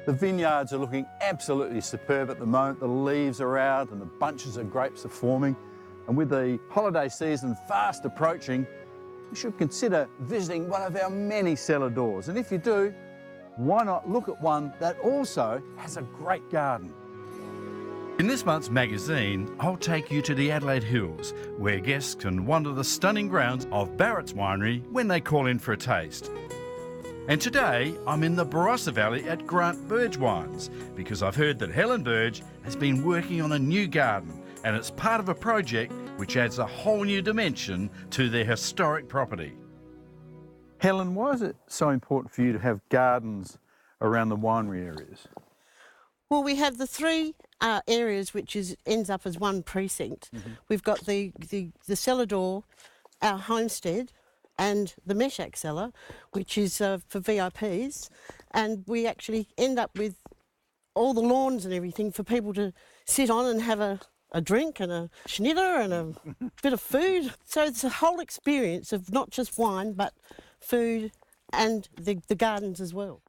The vineyards are looking absolutely superb at the moment. The leaves are out and the bunches of grapes are forming. And with the holiday season fast approaching, you should consider visiting one of our many cellar doors. And if you do, why not look at one that also has a great garden? In this month's magazine, I'll take you to the Adelaide Hills, where guests can wander the stunning grounds of Barrett's Winery when they call in for a taste. And today, I'm in the Barossa Valley at Burge Wines, because I've heard that Helen Burge has been working on a new garden, and it's part of a project which adds a whole new dimension to their historic property. Helen, why is it so important for you to have gardens around the winery areas? Well, we have the three areas which ends up as one precinct. We've got the cellar door, our homestead, and the Meshach cellar, which is for VIPs, and we actually end up with all the lawns and everything for people to sit on and have a drink and a schnitter and a bit of food. So it's a whole experience of not just wine, but food and the gardens as well.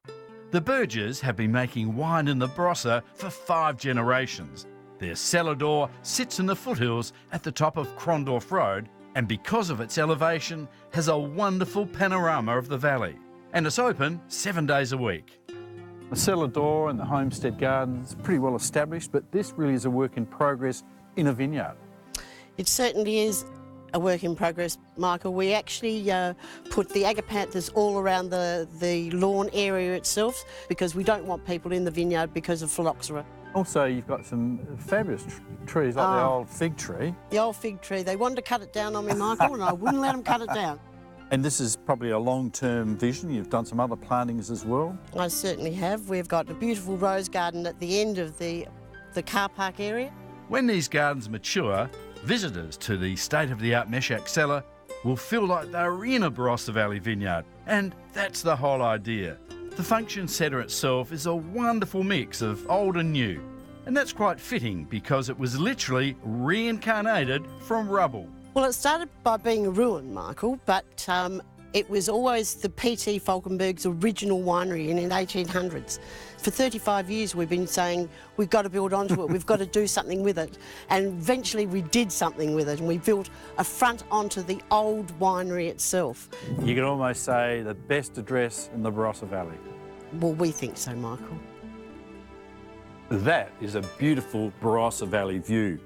The Burges have been making wine in the Barossa for 5 generations. Their cellar door sits in the foothills at the top of Crondorf Road, and because of its elevation, has a wonderful panorama of the valley. And it's open 7 days a week. The cellar door and the homestead garden is pretty well established, but this really is a work in progress in a vineyard. It certainly is a work in progress, Michael. We actually put the agapanthus all around the lawn area itself because we don't want people in the vineyard because of phylloxera. Also, you've got some fabulous trees like the old fig tree. The old fig tree. They wanted to cut it down on me, Michael, and I wouldn't let them cut it down. And this is probably a long-term vision. You've done some other plantings as well. I certainly have. We've got a beautiful rose garden at the end of the car park area. When these gardens mature, visitors to the state-of-the-art Meshach cellar will feel like they're in a Barossa Valley vineyard. And that's the whole idea. The function centre itself is a wonderful mix of old and new. And that's quite fitting because it was literally reincarnated from rubble. Well, it started by being a ruin, Michael, but it was always the P.T. Falkenberg's original winery in the 1800s. For 35 years we've been saying we've got to build onto it, we've got to do something with it. And eventually we did something with it and we built a front onto the old winery itself. You could almost say the best address in the Barossa Valley. Well, we think so, Michael. That is a beautiful Barossa Valley view.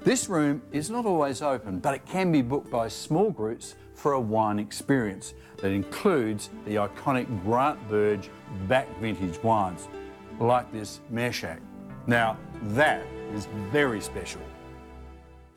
This room is not always open, but it can be booked by small groups for a wine experience that includes the iconic Burge back vintage wines, like this Meshach. Now, that is very special.